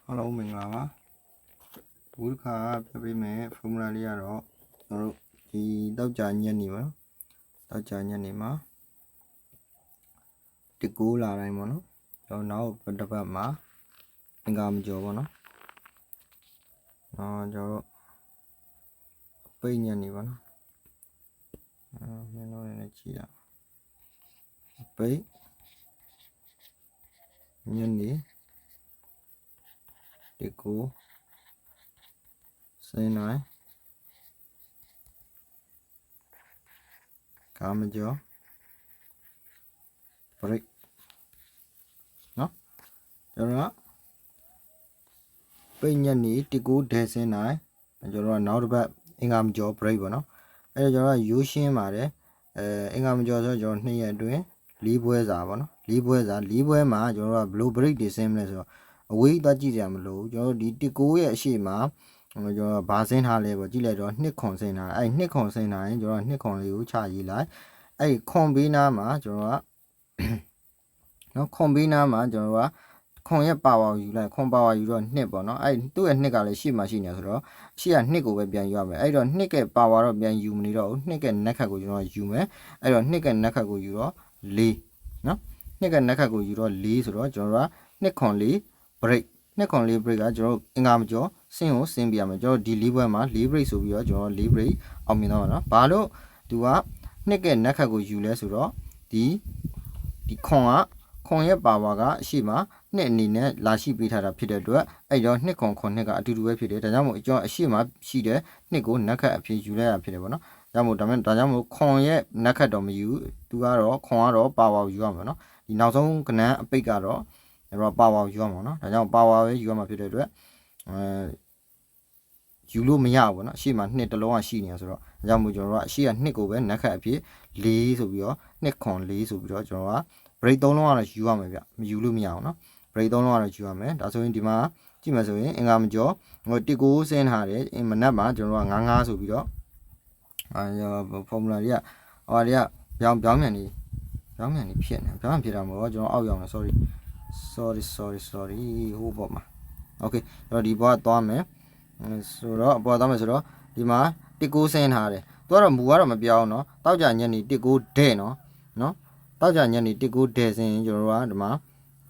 Hello မင်္ဂလာပါဒီခါပြပေးမယ် formula လေးကတော့ကျွန်တော်တို့ဒီတောက်ကြညက်နေပါနော်တောက်ကြညက်နေမှာတကူလာတိုင်းပေါ့နော်ကျွန်တော်နောက်တစ်ပတ်မှာအင်္ဂါမကျော်ပေါ့နော်ကျွန်တော်ပိတ်ညက်နေပါနော်မျက်လုံးနဲ့ကြည့်ရပိတ်ညက်နေတကူစင်းနိုင်ကာမကျော် break နော်ကျွန်တော်ပိတ်ညက်နေတကူဒဲစင်းနိုင်ကျွန်တော်နောက်တစ်ပတ်အင်္ဂါမကျော် break ပေါ့နော်အဲ့တော့ကျွန်တော်ရိုးရှင်းပါတယ်အင်္ဂါမကျော်ဆိုတော့ကျွန်တော်2ရက်အတွင်း၄ပွဲစာပေါ့နော်၄ပွဲမှာကျွန်တော်ကဘယ်လို break တွေဆင်းမလဲဆိုတော့အဝေးသွားကြည့်ကြမလို့ကျွန်တော်ဒီ19ရဲ့အရှိမှာကျွန်တော်ဘာဆင်းထားလဲပေါ့ကြည့်လိုက်တော့2ခွန်ဆင်းထားအဲ့2ခွန်ဆင်းထားရင်ကျွန်တော်2ခွန်လေးကိုချရေးလိုက်အဲ့ခွန်ဘေးနားမှာကျွန်တော်ကနော်ခွန်ဘေးနားမှာကျွန်တော်ကခွန်ရဲ့ပါဝါယူလိုက်ခွန်ပါဝါယူတော့2ပေါ့နော်အဲ့သူ့ရဲ့2ကလည်းရှေ့မှာရှိနေဆိုတော့ရှေ့က2ကိုပဲပြန်ယူရမယ်အဲ့တော့2ကပါဝါတော့ပြန်ယူမနေတော့ဘူး2ကနက်ခတ်ကိုကျွန်တော်ယူမယ်အဲ့တော့2ကနက်ခတ်ကိုယူတော့4နော်2ကနက်ခတ်ကိုယူတော့4ဆိုတော့ကျွန်တော်က2ခွန်4 break 2ခွန်4 break ကကျွန်တော်အင်္ဂါမကျော်ဆင်းကိုဆင်းပြရမယ်ကျွန်တော်ဒီ4ပွဲမှာ4 break ဆိုပြီးတော့ကျွန်တော်4 break အောင်မြင်တော့မှာနော်ဘာလို့သူက2ကနက်ခတ်ကိုယူလဲဆိုတော့ဒီခွန်ရဲ့ပါဝါကအရှိမနှစ်အနေနဲ့လာရှိပေးထားတာဖြစ်တဲ့အတွက်အဲ့တော့2ခွန်9ကအတူတူပဲဖြစ်တယ်ဒါကြောင့်မို့ကျွန်တော်အရှိမရှိတဲ့2ကိုနက်ခတ်အဖြစ်ယူလိုက်ရဖြစ်တယ်ပေါ့နော်ဒါကြောင့်မို့ဒါကြောင့်မို့ခွန်ရဲ့နက်ခတ်တော့မယူသူကတော့ခွန်ကတော့ပါဝါယူရမှာနော်ဒီနောက်ဆုံးကဏ္ဍအပိတ်ကတော့ပါဝါယူရမှာနော်ဒါကြောင့်ပါဝါပဲယူရမှာဖြစ်တဲ့အတွက်ယူလို့မရဘူးပေါ့နော်အရှိမ2တလုံးကရှိနေဆိုတော့ဒါကြောင့်မို့ကျွန်တော်ကအရှိက2ကိုပဲနက်ခတ်အဖြစ်4ဆိုပြီးတော့2ခွန်4ဆိုပြီးတော့ကျွန်တော်ကbreak 3လုံးကတော့ယူရမယ်ဗျမယူလို့မရအောင်နော် break 3လုံးကတော့ယူရမယ်ဒါဆိုရင်ဒီမှာကြည့်မယ်ဆိုရင်အင်္ဂါမကျော်တစ်ကိုဆင်းထားတယ်မနက်မှာကျွန်တော်က9ဆိုပြီးတော့formula တွေကဟိုတွေကပြောင်းမြန်နေဖြစ်နေပြောင်းဖြစ်တာမဟုတ်ကျွန်တော်အောက်ရောက်နေ sorry ဟိုဘောမှာ okay ကျွန်တော်ဒီဘောကသွားမယ်ဆိုတော့ဘောသွားမယ်ဆိုတော့ဒီမှာတစ်ကိုဆင်းထားတယ်သူကတော့မူကတော့မပြောင်းနော်တောက်ကြညက်နေတစ်ကိုတဲ့နော်တောက်ကြညက်နေတစ်ကိုဒဲစင်းကျွန်တော်တို့ကဒီမှာ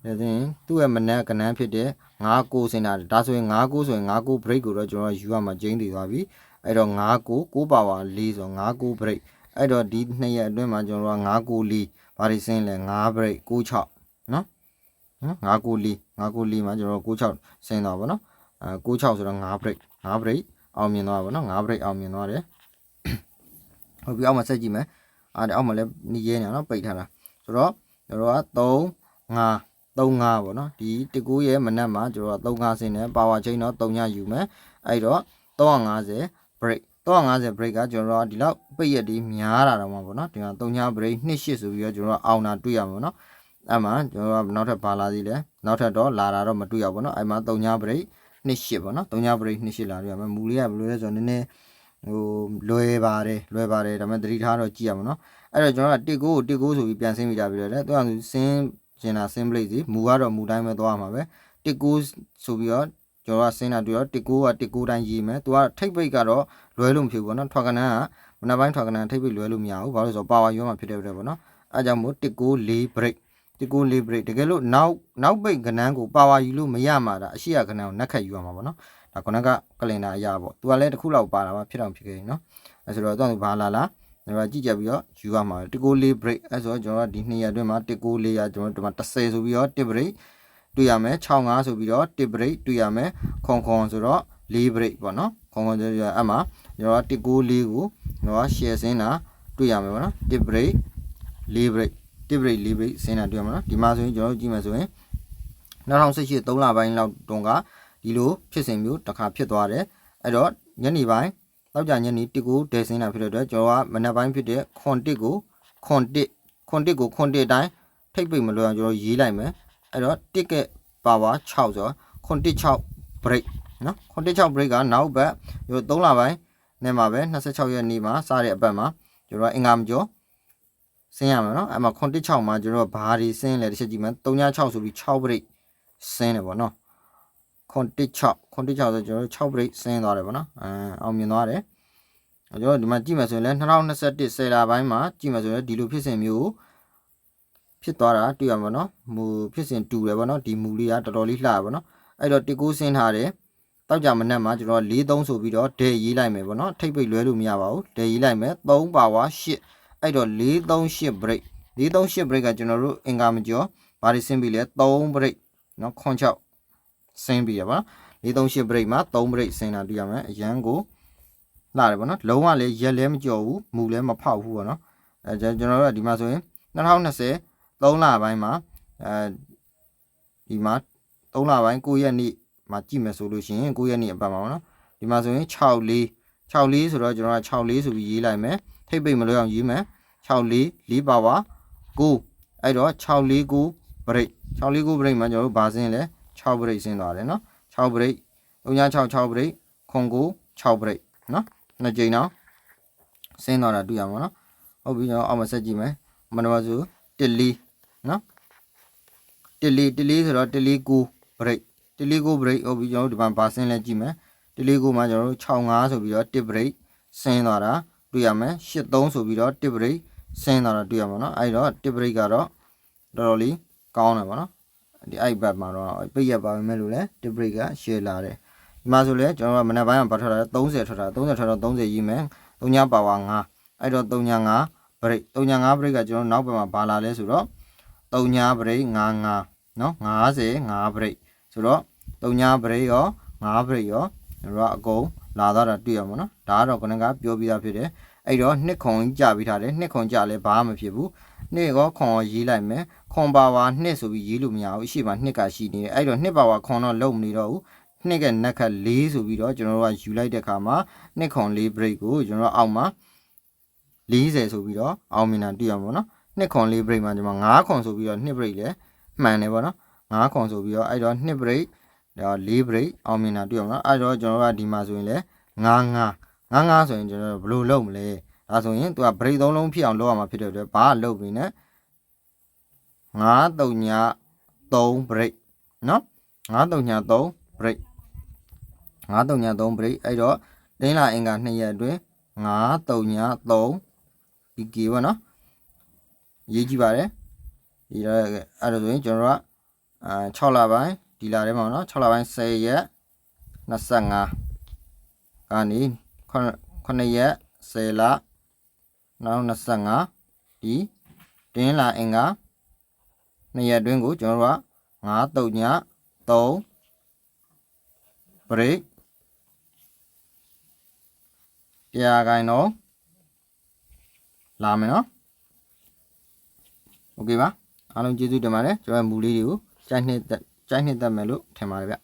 ဒဲစင်းသူ့ရဲ့မနက်ကနန်းဖြစ်တဲ့9ကိုစင်းတာဒါဆိုရင်9ကိုဆိုရင်9ကို break ကိုတော့ကျွန်တော်ယူရမှာကျင်းတည်သွားပြီအဲ့တော့9ကိုပါဝါ4ဆို9ကို break အဲ့တော့ဒီ2ရက်အတွင်းမှာကျွန်တော်တို့က9ကို4ဘာတွေစင်းလဲ9 break 96နော်9ကို4မှာကျွန်တော်တို့96စင်းသွားပါနော်96ဆိုတော့9 break အောင်မြင်သွားပါနော်9 break အောင်မြင်သွားတယ်ဟုတ်ပြီအောက်မှာဆက်ကြည့်မယ်အောက်မှာလည်းနီးရဲနေနော်ပိတ်ထားတာဆိုတော့ကျွန်တော်က35ပေါ့နော်ဒီ19ရဲ့မနက်မှာကျွန်တော်က35ဆင်းနဲ့ပါဝါချိန်တော့3ညယူမယ်အဲ့တော့350 break 350 break ကကျွန်တော်ဒီလောက်ပိတ်ရက်ဒီများတာတော့မှာပေါ့နော်ဒီမှာ3ည break 28ဆိုပြီးတော့ကျွန်တော်အောင်တာတွေ့ရမှာနော်အဲ့မှာကျွန်တော်ကနောက်ထပ်ပါလာသေးတယ်နောက်ထပ်တော့လာတာတော့မတွေ့ရဘူးပေါ့နော်အဲ့မှာ3ည break 28ပေါ့နော်3ည break 28လာတွေ့ရမယ်မူလေးကဘယ်လိုလဲဆိုတော့နည်းနည်းဟိုလွယ်ပါတယ်ဒါပေမဲ့သတိထားတော့ကြည့်ရမှာနော်အဲ့တော့ကျွန်တော်ကတစ်ကိုဆိုပြီးပြန်ဆင်းမိကြပြီလေသူကဆင်းကျင်တာဆင်းပလိတ်စီမူကတော့မူတိုင်းပဲသွားမှာပဲတစ်ကိုဆိုပြီးတော့ကျွန်တော်ကဆင်းတာတွေ့တော့တစ်ကိုတိုင်းရေးမယ်သူကထိတ်ပိတ်ကတော့လွယ်လို့မဖြစ်ဘူးပေါ့နော်ထွက်ကနန်းကမနက်ပိုင်းထွက်ကနန်းထိတ်ပိတ်လွယ်လို့မရဘူးဘာလို့ဆိုတော့ပါဝါရောမှာဖြစ်တဲ့အတွက်ပေါ့နော်အဲ့ကြောင့်မို့တစ်ကို4 break တကယ်လို့နောက်ပိတ်ကနန်းကိုပါဝါယူလို့မရမှာဒါအရှိရကနန်းကိုနက်ခတ်ယူရမှာပေါ့နော်ဒါခုနကကလင်ဒါအရာပေါ့သူကလည်းတစ်ခုလောက်ပါတာပါဖြစ်အောင်ဖြစ်ခဲ့နော်အဲ့ဆိုတော့သူကဘာလာကျွန်တော်ကြည့်ကြပြီးတော့ယူရမှာ1 break အဲ့ဆိုတော့ကျွန်တော်ဒီ2ရက်အတွင်းမှာ1 ရကျွန်တော်ဒီမှာ30ဆိုပြီးတော့1 break တွေ့ရမယ်65ဆိုပြီးတော့1 break တွေ့ရမယ်ခွန်ဆိုတော့4 break ပေါ့နော်ခွန်ဆိုရအဲ့မှာကျွန်တော်1ကိုကျွန်တော် share စင်းတာတွေ့ရမယ်ပေါ့နော်1 break 4 break 4 break စင်းတာတွေ့ရမှာနော်ဒီမှာဆိုရင်ကျွန်တော်ကြည့်မယ်ဆိုရင်2018 3လပိုင်းလောက်တုန်းကဒီလိုဖြစ်စဉ်မျိုးတစ်ခါဖြစ်သွားတယ်အဲ့တော့ညနေပိုင်းတောက်ကြညနေ1ကိုဒဲစင်းတာဖြစ်တဲ့အတွက်ကျွန်တော်ကမနက်ပိုင်းဖြစ်တဲ့ခွန်1ကိုခွန်1အတိုင်းထိတ်ပိတ်မလွယ်အောင်ကျွန်တော်ရေးလိုက်မယ်အဲ့တော့1ကပါဝါ6ဆိုတော့ခွန်6 break နော်ခွန်6 break ကနောက်ဘက်3လပိုင်းနဲ့မှာပဲ26ရက်နေ့မှာစတဲ့အပတ်မှာကျွန်တော်အင်္ဂါမကျော်ဆင်းရမယ်နော်အဲ့မှာခွန်6မှာကျွန်တော်ဘာတွေဆင်းလဲတစ်ချက်ကြည့်မယ်3ည6ဆိုပြီး6 break ဆင်းတယ်ပေါ့နော် ခွန်တစ်6ဆိုကျွန်တော်6 break ဆင်းသွားတယ်ပေါ့နော်အောင်မြင်သွားတယ်ကျွန်တော်ဒီမှာကြည့်မယ်ဆိုရင်လည်း2021 10လပိုင်းမှာကြည့်မယ်ဆိုရင်ဒီလိုဖြစ်စဉ်မျိုးဖြစ်သွားတာတွေ့ရမှာနော်မူဖြစ်စဉ်တူတယ်ပေါ့နော်ဒီမူလေးကတော်တော်လေးလှရပါတော့အဲ့တော့19ဆင်းထားတယ်တောက်ကြမနက်မှာကျွန်တော်43ဆိုပြီးတော့ဒဲရေးလိုက်မယ်ပေါ့နော်ထိပ်ပိတ်လွဲလို့မရပါဘူးဒဲရေးလိုက်မယ်3ပါဝါ8အဲ့တော့438 break 438 break ကကျွန်တော်တို့အင်္ဂါမကျော်ဘာတွေဆင်းပြီးလဲ3 break နော်ခွန်6ဆင်းပြီးရပါ438 break မှာ3 break ဆင်းတာတွေ့ရမယ်အရန်ကိုလာတယ်ပေါ့နော်လုံးဝလည်းရက်လည်းမကျော်ဘူးမူလည်းမဖောက်ဘူးပေါ့နော်ကျွန်တော်တို့ကဒီမှာဆိုရင်2020 3လပိုင်းမှာဒီမှာ3လပိုင်း9ရက်နေ့မှာကြည့်မယ်ဆိုလို့ရှိရင်9ရက်နေ့အပတ်မှာပေါ့နော်ဒီမှာဆိုရင်64ဆိုတော့ကျွန်တော်က64ဆိုပြီးရေးလိုက်မယ်ထိပ်ပိတ်မလို့အောင်ရေးမယ်64 4ပါဝါ9အဲ့တော့649 break 649 break မှာကျွန်တော်တို့ဘာဆင်းလဲ6 break ဆင်းသွားတယ်နော်6 break 366 break ခွန်9 6 break နော်နှစ်ကြိမ်တော့ဆင်းသွားတာတွေ့ရမှာနော်ဟုတ်ပြီကျွန်တော်အောက်မှာဆက်ကြည့်မယ်မနမစု14နော်14ဆိုတော့149 break 149 break ဟုတ်ပြီကျွန်တော်တို့ဒီမှာဘာဆင်းလဲကြည့်မယ်149မှာကျွန်တော်တို့65ဆိုပြီးတော့1 break ဆင်းသွားတာတွေ့ရမယ်83ဆိုပြီးတော့1 break ဆင်းသွားတာတွေ့ရမှာနော်အဲ့တော့1 break ကတော့တော်တော်လေးကောင်းတယ်ပေါ့နော်ဒီအဲ့ဘက်မှာတော့ပိတ်ရပါမယ်လို့လဲ1 break က share လာတယ်ဒီမှာဆိုလဲကျွန်တော်ကမနက်ပိုင်းမှာပတ်ထွက်တာ30ထွက်တာ30ထွက်တော့30ရေးမယ်3ညပါဝါ9အဲ့တော့35 break 35 break ကကျွန်တော်နောက်ဘက်မှာဘာလာလဲဆိုတော့3ည break 55နော်55 break ဆိုတော့3ည break ရော5 break ရောကျွန်တော်ကအကုန်လာတော့တာတွေ့ရမှာနော်ဒါကတော့ခဏကပြောပြတာဖြစ်တယ်အဲ့တော့နှစ်ခွန်ကြပြီးထားတယ်နှစ်ခွန်ကြလဲဘာမှမဖြစ်ဘူးနှစ်ရောခွန်ရောရေးလိုက်မယ်ခွန်ပါဝါနှစ်ဆိုပြီးရေးလို့မရဘူးအရှိမနှစ်ကရှိနေတယ်အဲ့တော့နှစ်ပါဝါခွန်တော့လုံးမနေတော့ဘူးနှစ်ကနက်က4ဆိုပြီးတော့ကျွန်တော်တို့ကယူလိုက်တဲ့အခါမှာနှစ်ခွန်4 break ကိုကျွန်တော်အောက်မှာ40ဆိုပြီးတော့အောင်မြင်တာတွေ့ရမှာနော်နှစ်ခွန်4 break မှာကျွန်တော်5ခွန်ဆိုပြီးတော့2 break လဲမှန်တယ်ပေါ့နော်5ခွန်ဆိုပြီးတော့အဲ့တော့2 break 4 break အောင်မြင်တာတွေ့ရမှာနော်အဲ့တော့ကျွန်တော်ကဒီမှာဆိုရင်လဲ55ဆိုရင်ကျွန်တော်ဘယ်လိုလုပ်မလဲဒါဆိုရင်သူက break 3လုံးဖြစ်အောင်လုပ်ရမှာဖြစ်တဲ့အတွက်ဘာလုပ်နေလဲ9-3 break နော်9-3 break 9-3 break အဲ့တော့တင်းလာအင်္ဂါ2ရက်အတွင်း9-3 PK ပေါ့နော်ရေးကြည့်ပါတယ်ဒီတော့အဲ့ဒါဆိုရင်ကျွန်တော်က6လပိုင်းဒီလထဲမှာနော်6လပိုင်း10ရက်25ကနေ9ရက်10လ2025ဒီတင်းလာအင်္ဂါ2ရက်အတွင်းကိုကျွန်တော်တို့က9-3 break 100ခိုင်တော့လာမယ်နော်โอเคပါအားလုံးကျေးဇူးတင်ပါတယ်ကျွန်တော်မူလေးတွေကိုကြိုက်နှစ်သက်မယ်လို့ထင်ပါတယ်ဗျ